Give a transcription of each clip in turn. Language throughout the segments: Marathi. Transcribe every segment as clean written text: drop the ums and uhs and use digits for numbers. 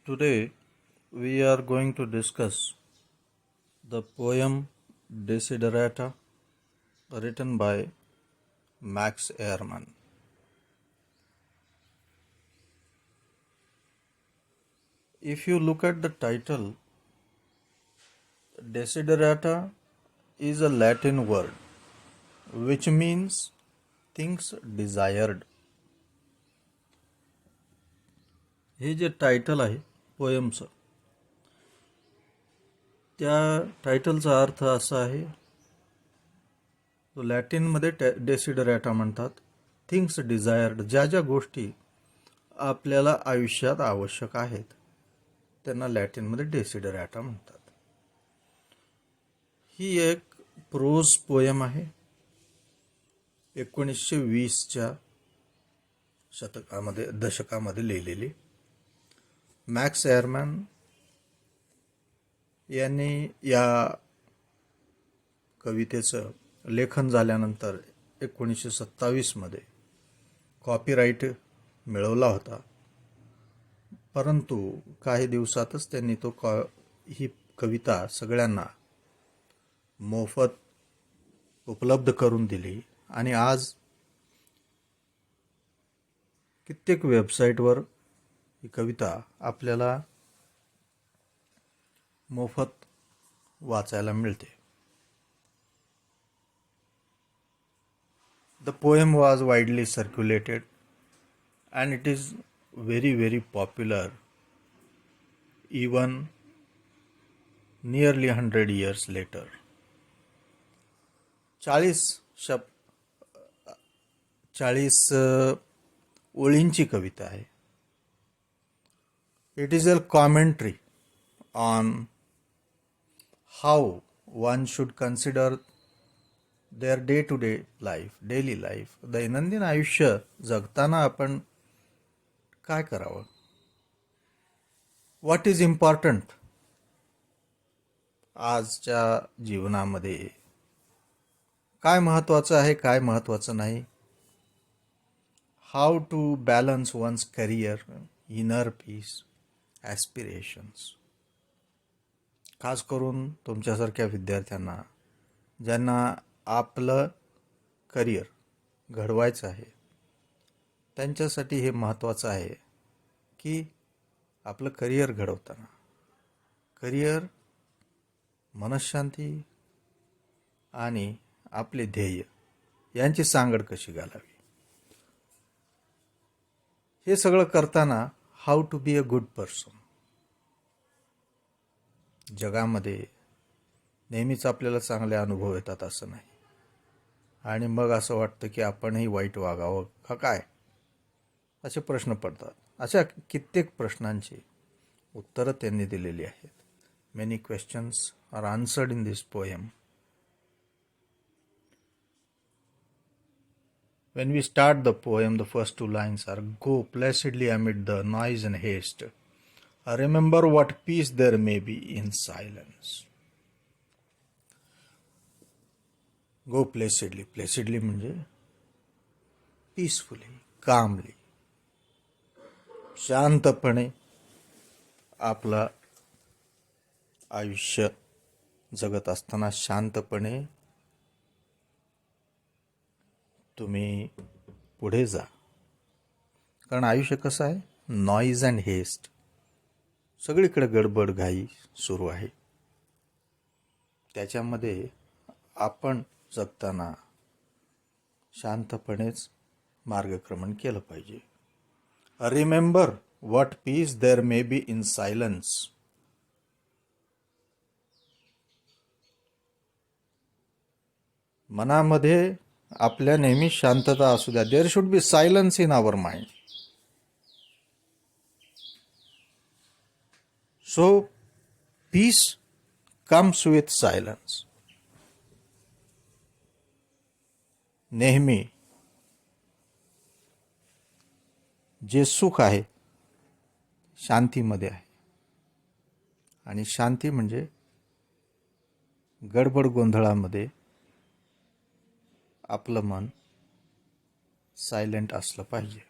Today we are going to discuss the poem Desiderata written by Max Ehrmann. If you look at the title, Desiderata is a Latin word which means things desired. हे जे टायटल आहे पोयमचं, त्या टायटलचा अर्थ असा आहे, तो लॅटिनमध्ये डेसिडरॅटा म्हणतात. थिंग्स डिझायर्ड, ज्या ज्या गोष्टी आपल्याला आयुष्यात आवश्यक आहेत त्यांना लॅटिनमध्ये डेसिडरॅटा म्हणतात. ही एक प्रोज पोयम आहे. 1920च्या दशकामध्ये लिहिलेली. मॅक्स एअरमॅन यांनी या कवितेचं लेखन झाल्यानंतर 1927मध्ये कॉपीराईट मिळवला होता, परंतु काही दिवसातच त्यांनी ही कविता सगळ्यांना मोफत उपलब्ध करून दिली आणि आज कित्येक वेबसाईटवर ही कविता आपल्याला मोफत वाचायला मिळते. The poem was widely circulated and it is very popular even nearly 100 years later. 40 ओळींची कविता आहे. It is a commentary on how one should consider their day-to-day life, daily life. दैनंदिन आयुष्य जगताना आपण काय करावं? What is important? आजच्या जीवनामध्ये काय महत्त्वाचं आहे, काय महत्त्वाचं नाही? How to balance one's career, inner peace, aspirations. खास करून तुमच्यासारख्या विद्यार्थ्यांना ज्यांना आपलं करिअर घडवायचं आहे, त्यांच्यासाठी हे महत्त्वाचं आहे की आपलं करिअर घडवताना करिअर, मनःशांती आणि आपले ध्येय यांची सांगड कशी घालावी. हे सगळं करताना how to be a good person. जगामध्ये नेहमीच आपल्याला चांगले अनुभव येतात असं नाही, आणि मग असं वाटतं की आपणही वाईट वागावं का काय, असे प्रश्न पडतात. अशा कित्येक प्रश्नांची उत्तरं त्यांनी दिलेली आहेत. Many questions are answered in this poem. When we start the poem, the first two lines are, "Go placidly amid the noise and haste. Remember what peace there may be in silence." Go placidly. Placidly म्हणजे peacefully, calmly. शांतपणे आपलं आयुष्य जगत असताना शांतपणे तुम्ही पुढे जा. कारण आयुष्य कसं आहे, नॉईज अँड हेस्ट, सगळीकडे गडबड घाई सुरू आहे. त्याच्यामध्ये आपण जगताना शांतपणेच मार्गक्रमण केलं पाहिजे. Remember what peace there may be in silence. मनामध्ये आपल्या नेहमी शांतता असू द्या. There should be silence in our mind. So peace comes with silence. नेहमी जे सुख आहे शांतीमध्ये आहे, आणि शांती म्हणजे गडबड गोंधळामध्ये आपलं मन सायलेंट असलं पाहिजे.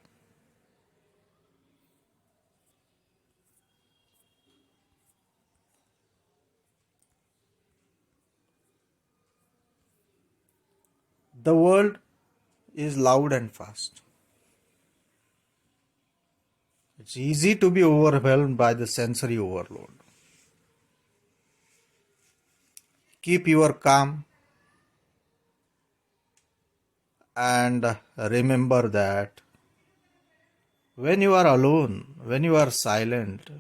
The world is loud and fast. It's easy to be overwhelmed by the sensory overload. Keep your calm and remember that when you are alone, when you are silent,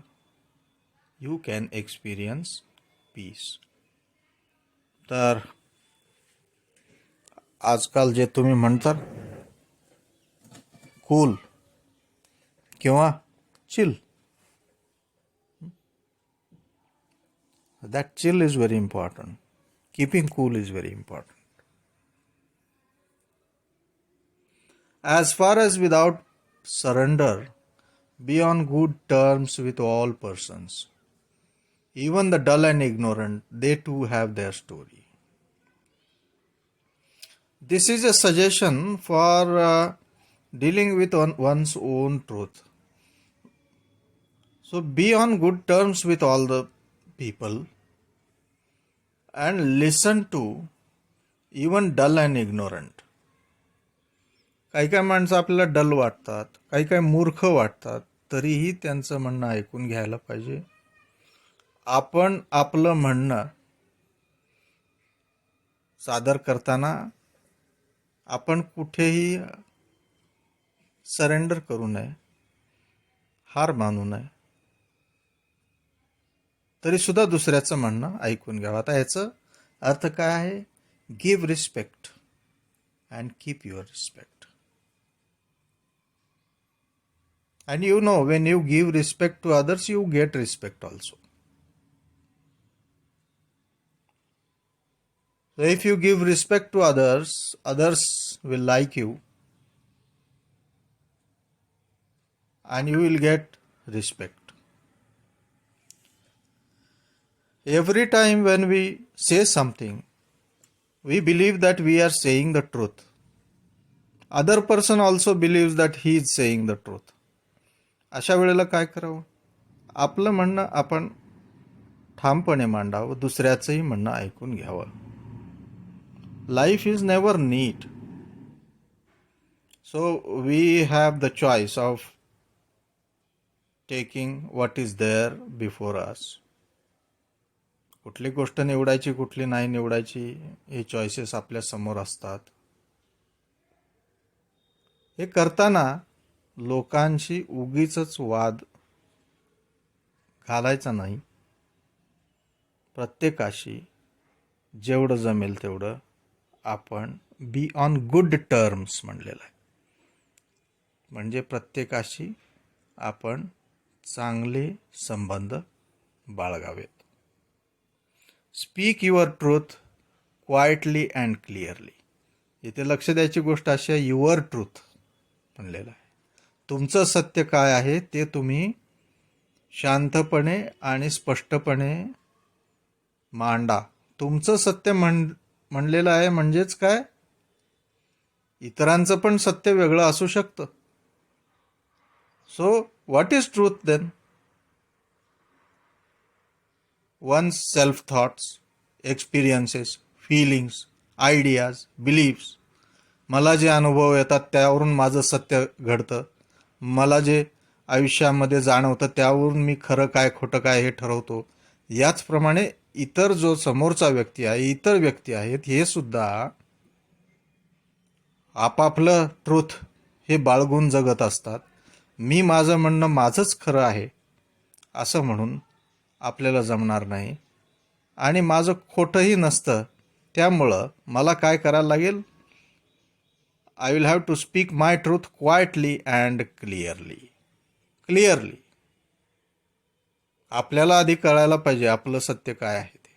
you can experience peace. तर आजकाल जे तुम्ही म्हणता कूल किंवा chill, that chill is very important. Keeping cool is very important. As far as without surrender, be on good terms with all persons. Even the dull and ignorant, they too have their story. This is a suggestion for dealing with one's own truth. So be on good terms with all the people and listen to even dull and ignorant. काही काही माणसं आपल्याला डल वाटतात, काही काही मूर्ख वाटतात, तरीही त्यांचं म्हणणं ऐकून घ्यायला पाहिजे. आपण आपलं म्हणणं सादर करताना आपण कुठेही सरेंडर करू नये, हार मानू नये, तरी सुद्धा दुसऱ्याचं म्हणणं ऐकून घ्यावं. आता याचं अर्थ काय आहे? Give respect and keep your respect. And you know, when you give respect to others, you get respect also. So if you give respect to others, others will like you and you will get respect. Every time when we say something, we believe that we are saying the truth. Other person also believes that he is saying the truth. अशा वेळेला काय करावं? आपलं म्हणणं आपण ठामपणे मांडावं, दुसऱ्याचंही म्हणणं ऐकून घ्यावं. Life is never neat. So we have the choice of taking what is there before us. कुठली गोष्ट निवडायची, कुठली नाही निवडायची, हे चॉईसेस आपल्या समोर असतात. हे करताना लोकांशी उगीचच वाद घालायचा नाही. प्रत्येकाशी जेवढं जमेल तेवढं आपण बी ऑन गुड टर्म्स म्हणलेलं आहे. म्हणजे प्रत्येकाशी आपण चांगले संबंध बाळगावेत. Speak your truth quietly and clearly. इथे लक्ष द्यायची गोष्ट अशी आहे, युअर ट्रूथ म्हणलेलं आहे. तुमचं सत्य काय आहे ते तुम्ही शांतपणे आणि स्पष्टपणे मांडा. तुमचं सत्य म्हणलेलं आहे म्हणजेच काय, इतरांचं पण सत्य वेगळं असू शकतं. So what is truth then? One's self thoughts, experiences, feelings, ideas, beliefs. मला जे अनुभव येतात त्यावरून माझं सत्य घडतं. मला जे आयुष्यामध्ये जाणवतं त्यावरून मी खरं काय खोटं काय हे ठरवतो. याचप्रमाणे इतर जो समोरचा व्यक्ती आहे, इतर व्यक्ती आहेत, हे सुद्धा आपापलं ट्रूथ हे बाळगून जगत असतात. मी माझं म्हणणं माझंच खरं आहे असं म्हणून आपल्याला जमणार नाही आणि माझं खोटंही नसतं. त्यामुळं मला काय करायला लागेल? I will have to speak my truth quietly and clearly. Clearly. आपल्याला आधी कळायला पाहिजे आपलं सत्य काय आहे ते.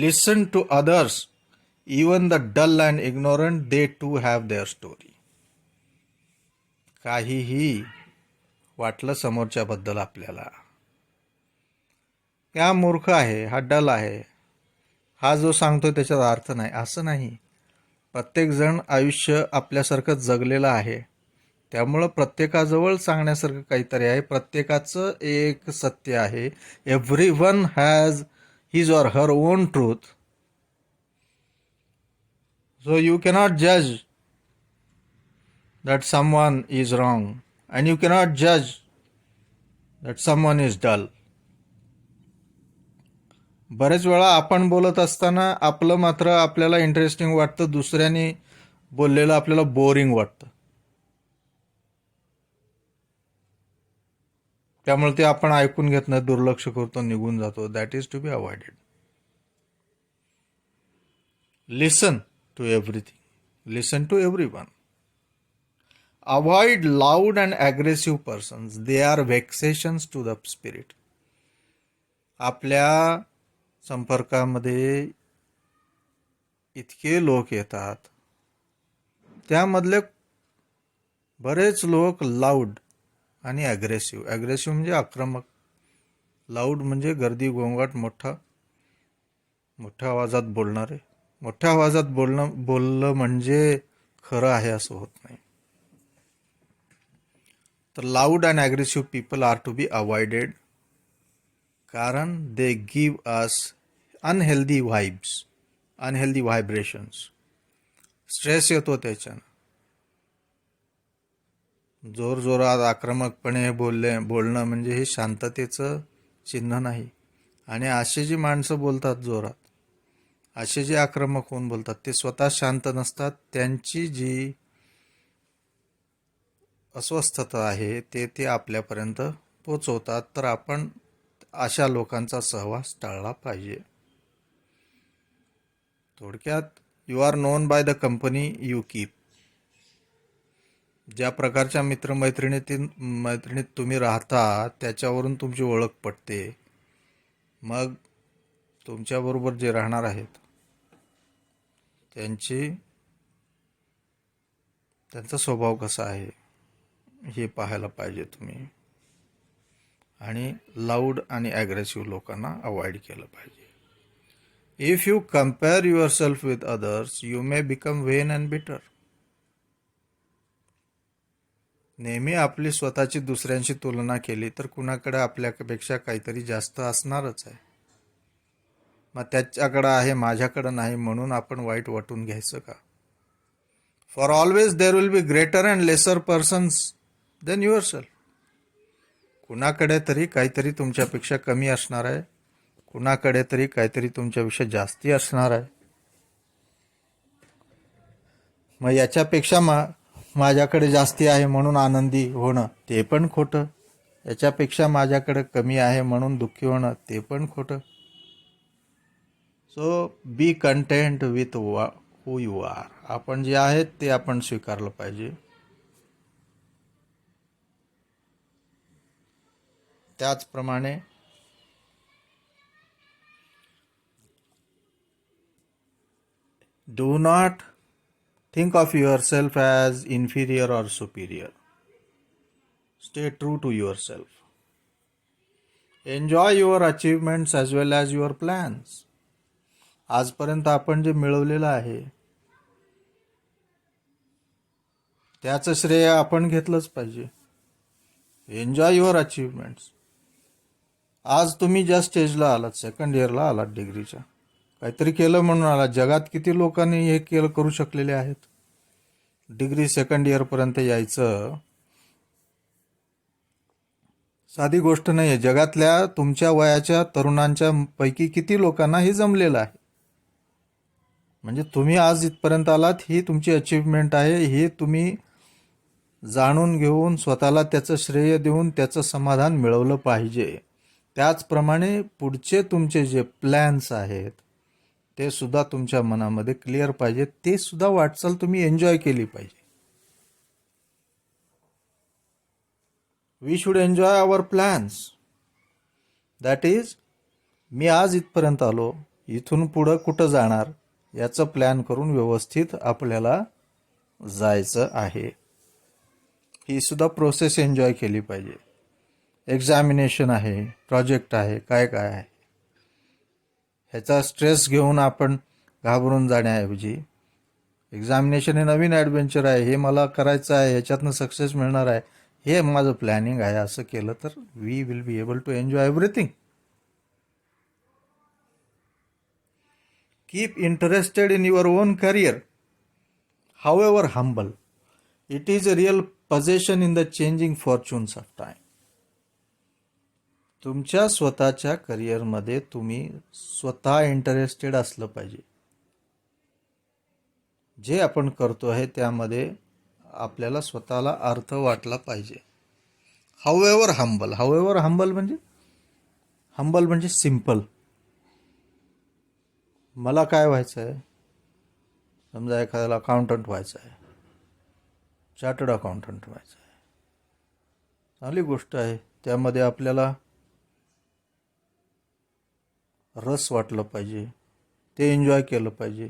Listen to others. Even the dull and ignorant, they too have their story. काहीही वाटलं समोरच्याबद्दल आपल्याला, हा मूर्ख आहे, हा डल आहे, हा जो सांगतोय त्याचा अर्थ नाही, असं नाही. प्रत्येकजण आयुष्य आपल्यासारखं जगलेलं आहे. त्यामुळं प्रत्येकाजवळ सांगण्यासारखं काहीतरी आहे. प्रत्येकाचं एक सत्य आहे. Every one has his or her own truth. So you cannot judge that someone is wrong, and you cannot judge that someone is dull. बरेच वेळा आपण बोलत असताना आपलं मात्र आपल्याला इंटरेस्टिंग वाटतं, दुसऱ्याने बोललेलं आपल्याला बोरिंग वाटतं. त्यामुळे ते आपण ऐकून घेत नाही, दुर्लक्ष करतो, निघून जातो. That is to be avoided. Listen to everything, listen to everyone. Avoid loud and aggressive persons. They are vexations to the spirit. आपल्या संपर्कामध्ये इतके लोक येतात, त्यामधले बरेच लोक लाऊड आणि ॲग्रेसिव्ह. ॲग्रेसिव्ह म्हणजे आक्रमक, लाऊड म्हणजे गर्दी गोंगाट, मोठ्या आवाजात बोलणारे. मोठ्या आवाजात बोललं म्हणजे खरं आहे असं होत नाही. तर loud and aggressive people are to be avoided, कारण they give us unhealthy vibes, unhealthy vibrations. Stress येतो त्याच्यानं. जोरजोरात आक्रमकपणे बोलणं म्हणजे हे शांततेचं चिन्ह नाही. आणि असे जी माणसं बोलतात जोरात, असे जे आक्रमक होऊन बोलतात, ते स्वतः शांत नसतात. त्यांची जी अस्वस्थता आहे ते आपल्यापर्यंत पोचवतात. तर आपण अशा लोकांचा सहवास टाळला पाहिजे. थोडक्यात, you are known by the company you keep. ज्या प्रकारच्या मित्रमैत्रिणीत तुम्ही राहता त्याच्यावरून तुमची ओळख पटते. मग तुमच्याबरोबर जे राहणार आहेत त्यांचा स्वभाव कसा आहे हे पाहायला पाहिजे तुम्ही. आणि लाऊड आणि ॲग्रेसिव्ह लोकांना अवॉइड केलं पाहिजे. If you compare your self with others, you may become Wien and बिटर. नेहमी आपली स्वतःची दुसऱ्यांशी तुलना केली तर कुणाकडे आपल्यापेक्षा काहीतरी जास्त असणारच आहे. मग त्याच्याकडं आहे, माझ्याकडं नाही, म्हणून आपण वाईट वाटून घ्यायचं का? For always there will be greater and lesser persons than yourself. कुणाकडे तरी काहीतरी तुमच्यापेक्षा कमी असणार आहे, कुणाकडे तरी काहीतरी तुमच्यापेक्षा जास्ती असणार आहे. मग याच्यापेक्षा माझ्याकडे जास्ती आहे म्हणून आनंदी होणं ते पण खोटं. याच्यापेक्षा माझ्याकडे कमी आहे म्हणून दुःखी होणं ते पण खोटं. So be content with who you are. आपण जे आहेत ते आपण स्वीकारलं पाहिजे. त्याचप्रमाणे do not think of yourself as inferior or superior. Stay true to yourself. Enjoy your achievements as well as your plans. आजपर्यंत आपण जे मिळवलेलं आहे त्याचं श्रेय आपण घेतलंच पाहिजे. Enjoy your achievements. आज ज्या स्टेजला आलात, सेकंड इयरला आलात डिग्रीच्या, काहीतरी केलं म्हणून आलात. जगात किती लोकांनी हे करू शकलेले आहेत. डिग्री सेकंड इयरपर्यंत यायचं साधी गोष्ट नाही आहे. जगातल्या तुमच्या वयाच्या तरुणांच्या पैकी किती लोकांना हे जमलेलं आहे. म्हणजे तुम्ही आज इथपर्यंत आलात, ही तुमची अचीवमेंट आहे. हे तुम्ही जाणून घेऊन स्वतःला त्याचं श्रेय देऊन त्याचं समाधान मिळवलं पाहिजे. त्याचप्रमाणे पुढचे तुमचे जे प्लॅन्स आहेत ते सुद्धा तुमच्या मनामध्ये क्लिअर पाहिजे. ते सुद्धा वाटचाल तुम्ही एन्जॉय केली पाहिजे. We should enjoy our plans. That is, मी आज इथपर्यंत आलो, इथून पुढं कुठं जाणार याचं प्लॅन करून व्यवस्थित आपल्याला जायचं आहे. ही सुद्धा प्रोसेस एन्जॉय केली पाहिजे. एक्झामिनेशन आहे, प्रोजेक्ट आहे, काय आहे, ह्याचा स्ट्रेस घेऊन आपण घाबरून जाण्याऐवजी एक्झामिनेशन हे नवीन ॲडव्हेंचर आहे, हे मला करायचं आहे, ह्याच्यातनं सक्सेस मिळणार आहे, हे माझं प्लॅनिंग आहे, असं केलं तर we will be able to enjoy everything. Keep interested in your own career. however humble. It is a real possession in the changing fortunes of time. तुमच्या स्वतःच्या करिअरमध्ये तुम्ही स्वतः इंटरेस्टेड असलं पाहिजे. जे आपण करतो आहे त्यामध्ये आपल्याला स्वतःला अर्थ वाटला पाहिजे. हाऊएव्हर हंबल. हाऊएव्हर हंबल म्हणजे सिंपल. मला काय व्हायचं आहे, समजा एखाद्याला अकाउंटंट व्हायचं आहे, चार्टर्ड अकाउंटंट व्हायचं आहे, चांगली गोष्ट आहे. त्यामध्ये आपल्याला रस वाटलं पाहिजे, ते एन्जॉय केलं पाहिजे.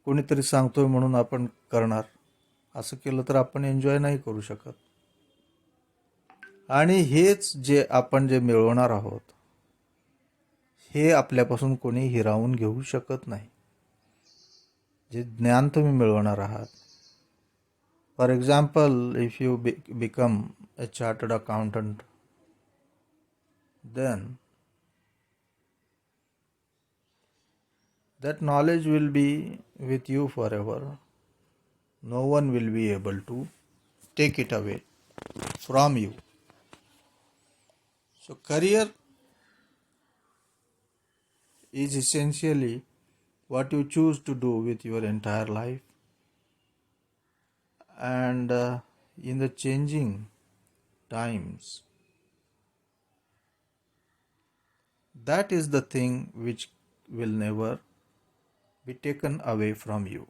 कोणीतरी सांगतोय म्हणून आपण करणार, असं केलं तर आपण एन्जॉय नाही करू शकत. आणि हेच जे आपण मिळवणार आहोत, हे आपल्यापासून कोणी हिरावून घेऊ शकत नाही. जे ज्ञान तुम्ही मिळवणार आहात, for example, if you become a chartered accountant, then that knowledge will be with you forever. No one will be able to take it away from you. So career is essentially what you choose to do with your entire life. And in the changing times, that is the thing which will never be taken away from you.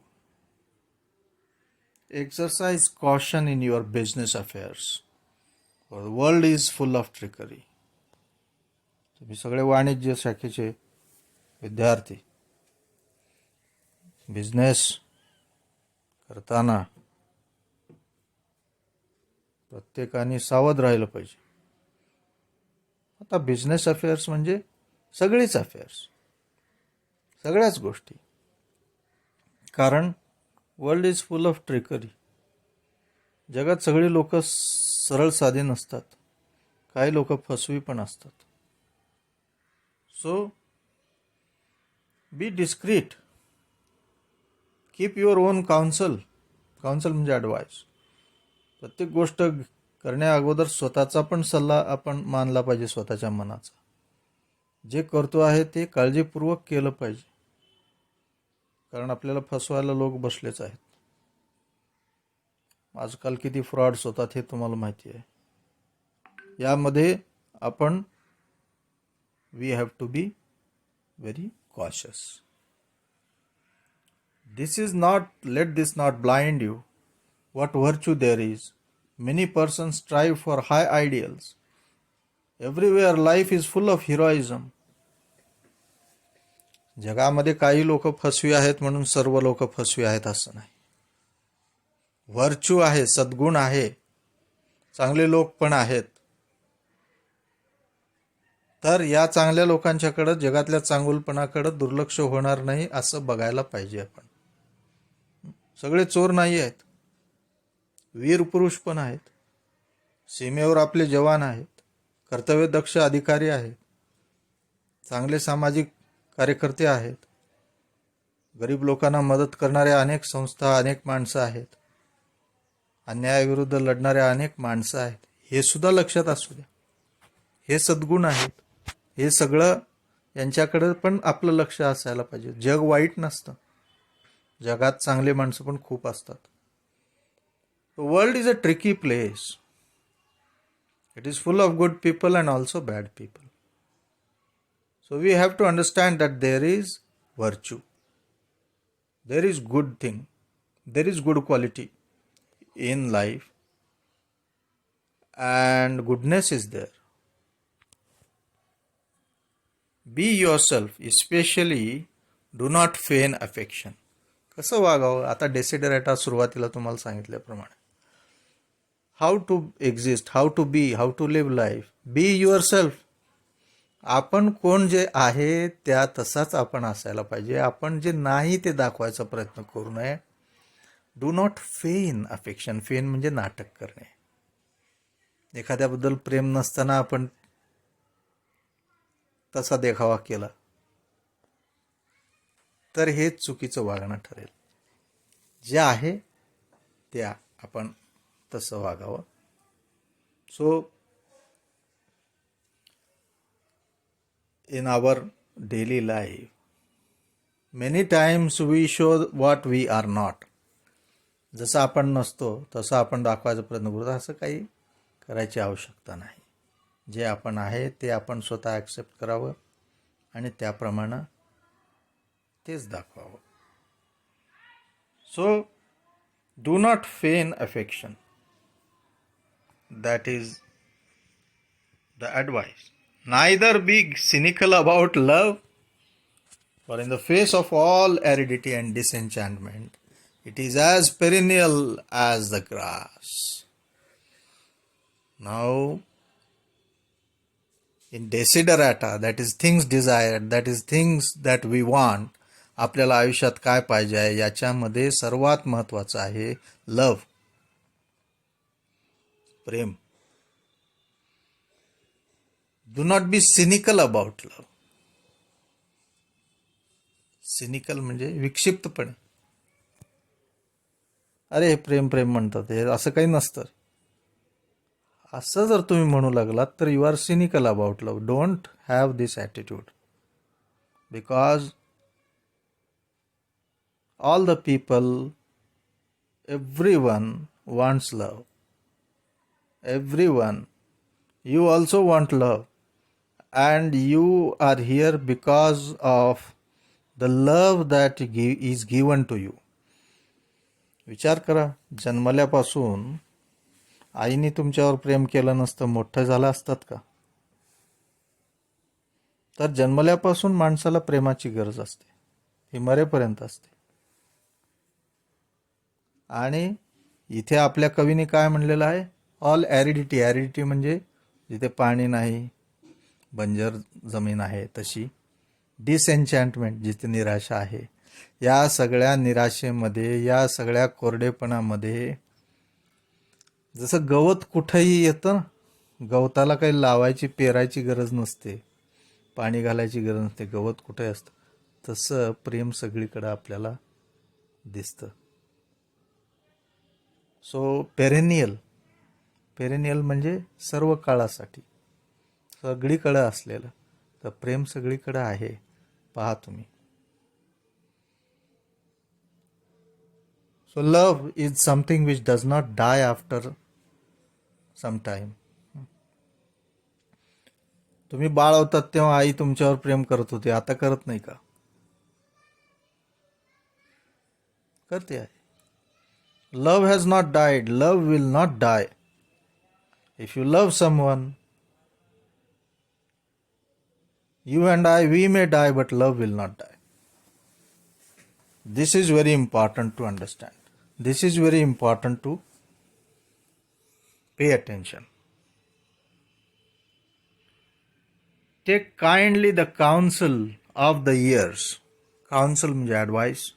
Exercise caution in your business affairs, for the world is full of trickery. तुम्ही सगळे वाणिज्य शाखेचे विद्यार्थी, बिझनेस करताना प्रत्येकाने सावध राहिलं पाहिजे. आता बिझनेस अफेअर्स म्हणजे सगळीच अफेअर्स, सगळ्याच गोष्टी. कारण world is full of trickery. जगात सगळी लोक सरळ साधी नसतात, काही लोक फसवी पण असतात. So be discreet, keep your own counsel. Counsel म्हणजे ॲडवाईस. प्रत्येक गोष्ट करण्या अगोदर स्वतःचा पण सल्ला आपण मानला पाहिजे, स्वतःच्या मनाचा. जे करतो आहे ते काळजीपूर्वक केलं पाहिजे, कारण आपल्याला फसवायला लोक बसलेच आहेत. आजकाल किती फ्रॉड्स होतात हे तुम्हाला माहिती आहे. यामध्ये आपण we have to be very cautious. Let this not blind you what virtue there is. Many persons strive for high ideals. Everywhere life is full of heroism. जगामध्ये काही लोक फसवी आहेत म्हणून सर्व लोक फसवी आहेत असं नाही. व्हर्च्यू आहे, सद्गुण आहे, चांगले लोक पण आहेत. तर या चांगल्या लोकांच्याकडे, जगातल्या चांगुलपणाकडे दुर्लक्ष होणार नाही असं बघायला पाहिजे आपण. सगळे चोर नाही आहेत, वीर पुरुष पण आहेत, सीमेवर आपले जवान आहेत, कर्तव्यदक्ष अधिकारी आहेत, चांगले सामाजिक कार्यकर्ते आहेत, गरीब लोकांना मदत करणाऱ्या अनेक संस्था, अनेक माणसं आहेत, अन्यायाविरुद्ध लढणाऱ्या अनेक माणसं आहेत. हे सुद्धा लक्षात असू द्या. हे सद्गुण आहेत. हे सगळं यांच्याकडे पण आपलं लक्ष असायला पाहिजे. जग वाईट नसतं, जगात चांगले माणसं पण खूप असतात. World is a tricky place. It is full of good people and also bad people. So we have to understand that there is virtue, there is good thing, there is good quality in life, and goodness is there. Be yourself, especially do not feign affection. कसं वागावं? आता डेसिडरेटा सुरुवातीला तुम्हाला सांगितल्याप्रमाणे, how to exist, how to be, how to live life. Be yourself. आपण कोण जे आहे त्या तसाच आपण असायला पाहिजे. आपण जे नाही ते दाखवायचा प्रयत्न करू नये. Do not feign affection. Feign म्हणजे नाटक करणे. एखाद्याबद्दल प्रेम नसताना आपण तसा देखावा केला तर हे चुकीचं वागणं ठरेल. जे आहे ते आपण तसं वागावं. So in our daily life, many times we show what we are not. जसं आपण नसतो तसं आपण दाखवायचा प्रयत्न करतो. असं काही करायची आवश्यकता नाही. जे आपण आहे ते आपण स्वतः ॲक्सेप्ट करावं आणि त्याप्रमाणे तेच दाखवावं. So do not feign affection. That is the advice. Neither be cynical about love, for in the face of all aridity and disenchantment, it is as perennial as the grass. Now, in desiderata, that is things desired, that is things that we want, आपल्याला आयुष्यात काय पाहिजे आहे याच्यामध्ये सर्वात महत्त्वाचं आहे लव, प्रेम. Do not be cynical about love. Cynical म्हणजे विक्षिप्तपणे. अरे हे प्रेम प्रेम म्हणतात, हे असं काही नसतं. असं जर तुम्ही म्हणू लागलात तर you are cynical about love. Don't have this attitude. Because all the people, everyone wants love. Everyone. You also want love. And you are here because of the love that is given to you. विचार करा, जन्मल्यापासून आईने तुमच्यावर प्रेम केलं नसतं, मोठं झालं असतात का? तर जन्मल्यापासून माणसाला प्रेमाची गरज असते, ही मरेपर्यंत असते. आणि इथे आपल्या कवीने काय म्हणलेलं आहे? ऑल ॲरिडिटी. ॲरिडिटी म्हणजे जिथे पाणी नाही, बंजर जमीन आहे तशी. डिसएन्चॅन्टमेंट, जिथे निराशा आहे. या सगळ्या निराशेमध्ये, या सगळ्या कोरडेपणामध्ये, जसं गवत कुठंही येतं, गवताला काही लावायची पेरायची गरज नसते, पाणी घालायची गरज नसते, गवत कुठे असतं, तसं प्रेम सगळीकडं आपल्याला दिसतं. So perennial. पेरेनियल म्हणजे सर्व काळासाठी, सगळीकडं असलेलं. तर प्रेम सगळीकडं आहे, पहा तुम्ही. So love is something which does not die after some time. तुम्ही बाळ होतात तेव्हा आई तुमच्यावर प्रेम करत होती, आता करत नाही का? करते आहे. Love has not died. Love will not die. If you love someone, you and I, we may die, but love will not die. This is very important to understand. This is very important to pay attention. Take kindly the counsel of the years. Counsel म्हणजे advice.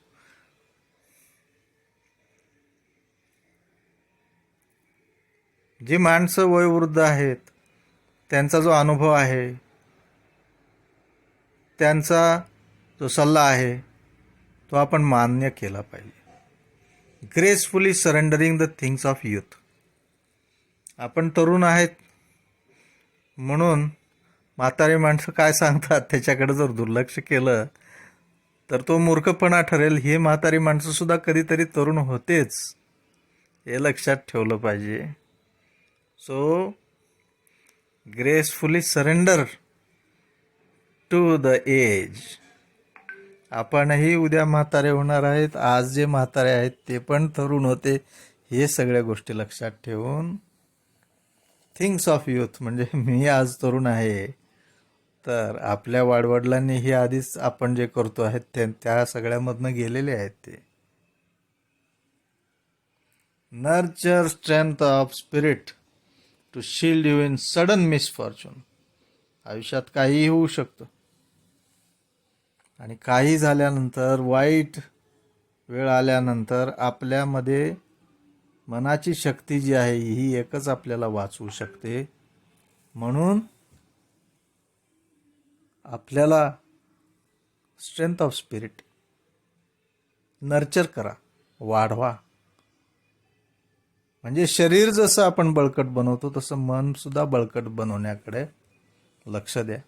जी माणसं वयोवृद्ध आहेत, त्यांचा जो अनुभव आहे, त्यांचा जो सल्ला आहे तो आपण मान्य केला पाहिजे. Gracefully surrendering the things of youth. आपण तरुण आहेत म्हणून म्हातारे माणसं काय सांगतात त्याच्याकडे जर दुर्लक्ष केलं तर तो मूर्खपणा ठरेल. हे म्हातारी माणसं सुद्धा कधीतरी तरुण होतेच, हे लक्षात ठेवलं पाहिजे. So gracefully surrender to the age. आपणही उद्या म्हातारे होणार आहेत. आज जे म्हातारे आहेत ते पण तरुण होते. हे सगळ्या गोष्टी लक्षात ठेवून थिंग्स ऑफ यूथ म्हणजे मी आज तरुण आहे, तर आपल्या वाडवडिलांनी हे आधीच आपण जे करतो आहेत त्या सगळ्यामधनं गेलेले आहेत ते. Nurture strength of spirit to shield you in sudden misfortune. आयुष्यात काहीही होऊ शकतं आणि काही झाल्यानंतर, वाईट वेळ आल्यानंतर आपल्यामध्ये मनाची शक्ती जी आहे ही एकच आपल्याला वाचवू शकते. म्हणून आपल्याला स्ट्रेंथ ऑफ स्पिरिट नर्चर करा. वाढवा. म्हणजे शरीर जसं आपण बळकट बनवतो तसं मन सुद्धा बळकट बनवण्याकडे लक्ष द्या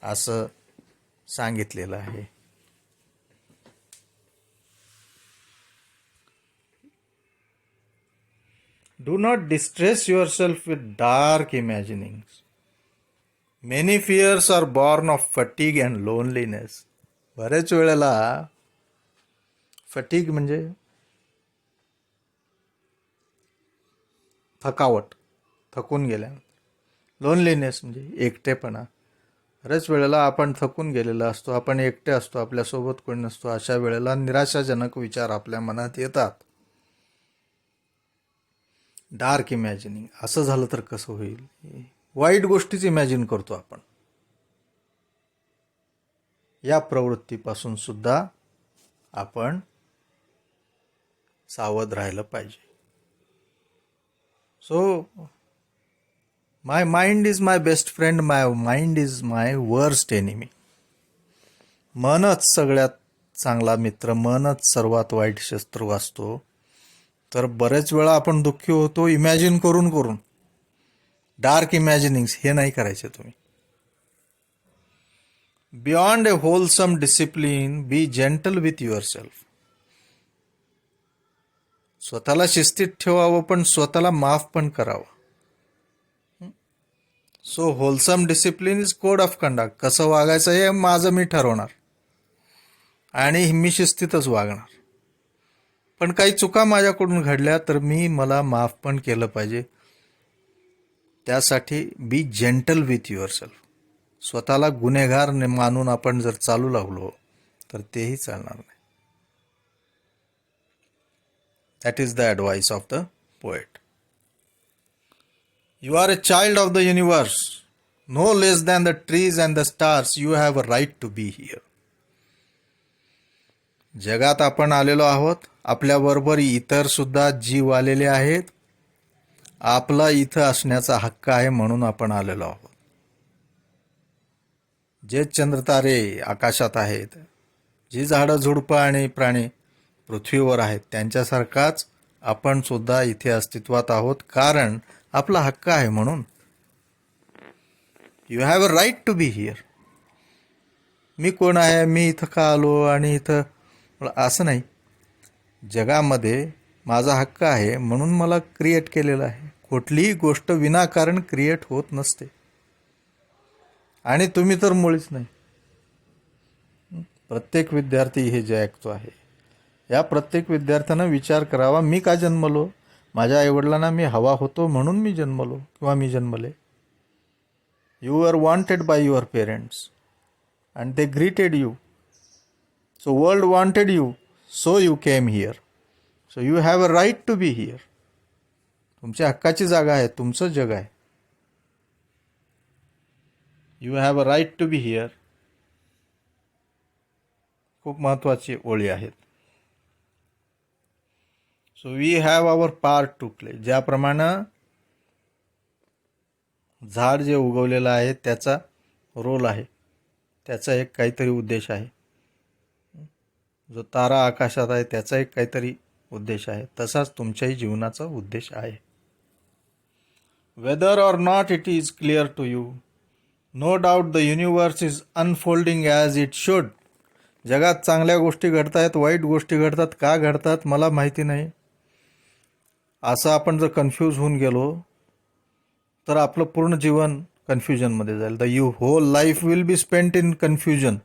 असं सांगितलेलं आहे. Do not distress yourself with dark imaginings. Many fears are born of fatigue and loneliness. बरेच वेळेला फटीग म्हणजे थकावट, थकून गेल्या. लोनलीनेस म्हणजे एकटेपणा. बऱ्याच वेळेला आपण थकून गेलेला असतो, आपण एकटे असतो, आपल्यासोबत कोणी नसतो. अशा वेळेला निराशाजनक विचार आपल्या मनात येतात. डार्क इमॅजिनिंग, असं झालं तर कसं होईल, वाईट गोष्टीच इमॅजिन करतो आपण. या प्रवृत्तीपासून सुद्धा आपण सावध राहिलं पाहिजे. So my mind is my best friend, my mind is my worst enemy. मनच सगळ्यात चांगला मित्र, मनच सर्वात वाईट शस्त्र वाचतो. तर बरेच वेळा आपण दुःखी होतो इमॅजिन करून करून. डार्क इमॅजिनिंग्स हे नाही करायचे तुम्ही. Beyond A wholesome discipline, B gentle with your self. स्वतःला शिस्तीत ठेवावं पण स्वतःला माफ पण करावं. So wholesome discipline is code of conduct. कसं वागायचं हे माझं मी ठरवणार आणि मी शिस्तीतच वागणार. पण काही चुका माझ्याकडून घडल्या तर मला माफ पण केलं पाहिजे. त्यासाठी बी जेंटल विथ युअर सेल्फ. स्वतःला गुन्हेगार मानून आपण जर चालू लागलो तर तेही चालणार नाही. That is the advice of the poet. You are a child of the universe, no less than the trees and the stars. You have a right to be here. जगात आपण आलेलो आहोत, आपल्याबरोबर इतर सुद्धा जीव आलेले आहेत. आपला इथं असण्याचा हक्क आहे म्हणून आपण आलेलो आहोत. जे चंद्रतारे आकाशात आहेत, जी झाडं झुडपं आणि प्राणी पृथ्वीवर आहेत, त्यांच्यासारखाच आपण सुद्धा इथे अस्तित्वात आहोत, कारण आपला हक्क आहे म्हणून. You have a right to be here. मी कोण आहे, मी इथं का आलो आणि इथं, असं नाही. जगामध्ये माझा हक्क आहे म्हणून मला क्रिएट केलेलं आहे. कुठलीही गोष्ट विनाकारण क्रिएट होत नसते आणि तुम्ही तर मुळीच नाही. प्रत्येक विद्यार्थी हे जे ऐकतो आहे, या प्रत्येक विद्यार्थ्यानं विचार करावा, मी का जन्मलो? माझ्या आईवडिलांना मी हवा होतो म्हणून मी जन्मलो किंवा मी जन्मले. You are wanted by your parents and they greeted you. So world wanted you, so you came here. So you have a right to be here. तुमच्या हक्काची जागा आहे, तुमचं जग आहे. You have a right to be here. खूप महत्त्वाची ओळी आहेत. So we have our part to play. ज्याप्रमाणे झाड जे उगवलेलं आहे त्याचा रोल आहे, त्याचा एक काहीतरी उद्देश आहे. जो तारा आकाशात आहे त्याचा एक काहीतरी उद्देश आहे. तसाच तुमच्याही जीवनाचा उद्देश आहे. Whether or not it is clear to you, no doubt the universe is unfolding as it should. जगात चांगल्या गोष्टी घडत आहेत, वाईट गोष्टी घडतात. का घडतात मला माहिती नाही, असं आपण जर कन्फ्यूज होऊन गेलो तर आपलं पूर्ण जीवन कन्फ्युजनमध्ये जाईल. The whole life will be spent in confusion.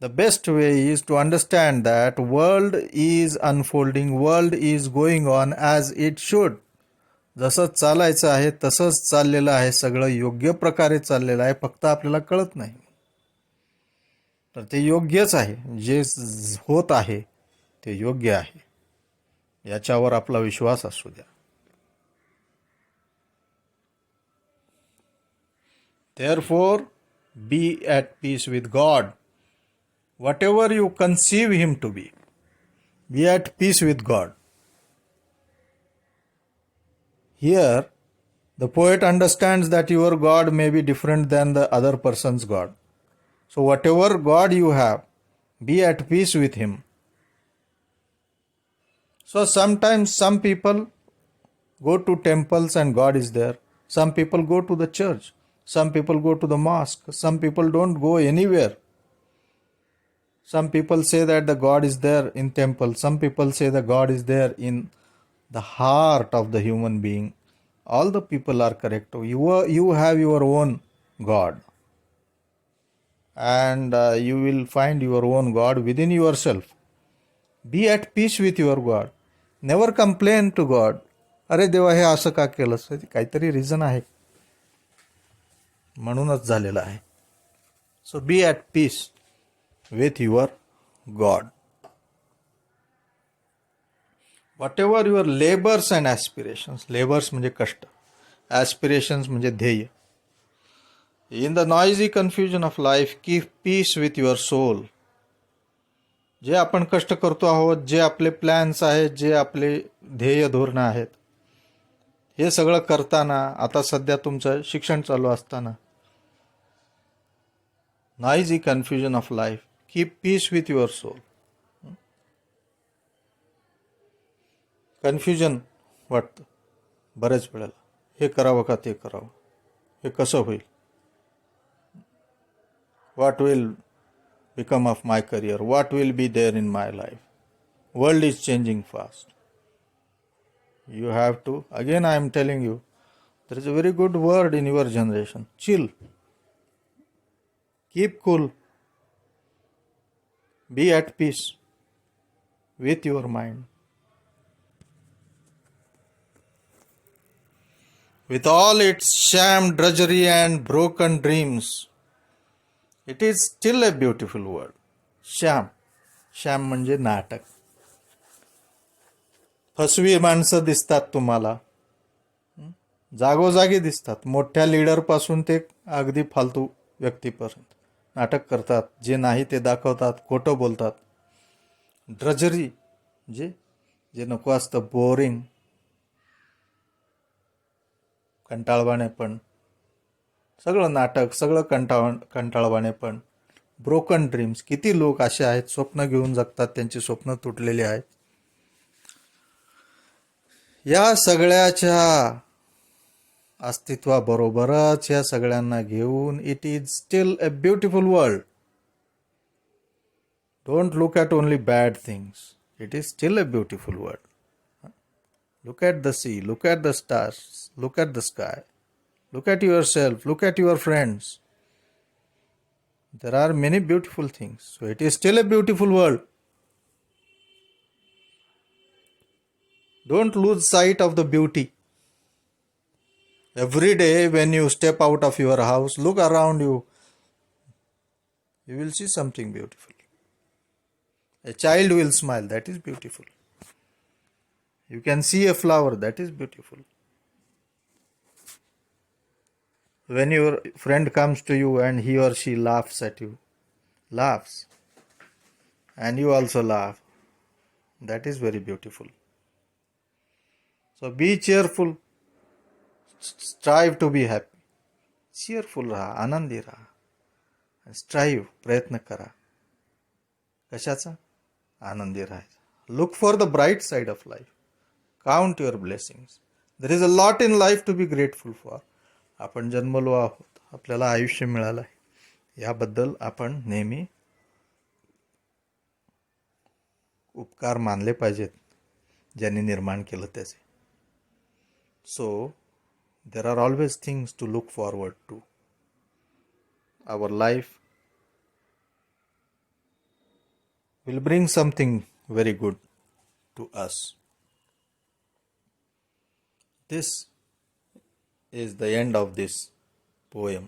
The best way is to understand that world is unfolding, world is going on as it should. जसं चालायचं आहे तसंच चाललेलं आहे, सगळं योग्य प्रकारे चाललेलं आहे, फक्त आपल्याला कळत नाही. तर ते योग्यच आहे, जे होत आहे ते योग्य आहे, याच्यावर आपला विश्वास असू द्या. Therefore, be at peace with God. Whatever you conceive him to be at peace with God. Here, the poet understands that your God may be different than the other person's God. So whatever God you have, be at peace with him. So sometimes some people go to temples and God is there. Some people go to the church. Some people go to the mosque. Some people don't go anywhere. Some people say that the God is there in temple. Some people say the God is there in the heart of the human being. All the people are correct. You have your own God. And you will find your own God within yourself. Be at peace with your God. Never complain to God. अरे देवा हे असं का केलंस? काहीतरी रिझन आहे, म्हणूनच झालेलं आहे. So be at peace with your God. Whatever your labours and aspirations. Labours म्हणजे कष्ट, ॲस्पिरेशन्स म्हणजे ध्येय. In the noisy confusion of life keep peace with your soul. जे आपण कष्ट करतो आहोत, जे आपले प्लॅन्स आहेत, जे आपले ध्येय धोरणं आहेत, हे सगळं करताना, आता सध्या तुमचं शिक्षण चालू असताना, noisy confusion of life keep peace with your soul. Confusion वाटतं बऱ्याच वेळेला, हे करावं का ते करावं, हे कसं होईल, what will become of my career, what will be there in my life. World is changing fast. You have to, again I am telling you, there is a very good word in your generation: chill, keep cool, be at peace with your mind. With all its sham, drudgery and broken dreams, it is still a beautiful word. Shyam. Shyam म्हणजे नाटक. फसवी माणसं दिसतात तुम्हाला, जागोजागी दिसतात, मोठ्या लीडरपासून ते अगदी फालतू व्यक्तीपर्यंत नाटक करतात. जे नाही ते दाखवतात, खोटं बोलतात. ड्रजरी जे नको असतं, बोरिंग, कंटाळवाणे पण, सगळं नाटक, सगळं कंटाळवाणे पण. Broken dreams. किती लोक असे आहेत, स्वप्न घेऊन जगतात, त्यांची स्वप्न तुटलेली आहेत. या सगळ्याच्या अस्तित्वाबरोबरच या सगळ्यांना घेऊन it is still a beautiful world. Don't look at only bad things. It is still a beautiful world. Look at the sea, look at the stars, look at the sky. Look at yourself, look at your friends. There are many beautiful things. So it is still a beautiful world. Don't lose sight of the beauty. Every day when you step out of your house, look around you. You will see something beautiful. A child will smile. That is beautiful. You can see a flower. That is beautiful. When your friend comes to you and he or she laughs at you, and you also laugh, that is very beautiful. So be cheerful, strive to be happy. cheerful राहा, आनंदी राहा. strive, प्रयत्न करा. कशाचा? आनंदी राहायचा. Look for the bright side of life. Count your blessings. There is a lot in life to be grateful for. आपण जन्मलो आहोत, आपल्याला आयुष्य मिळालं आहे, याबद्दल आपण नेहमी उपकार मानले पाहिजेत, ज्यांनी निर्माण केलं त्याचे. So there are always things to look forward to. Our life will bring something very good to us. This is the end of this poem.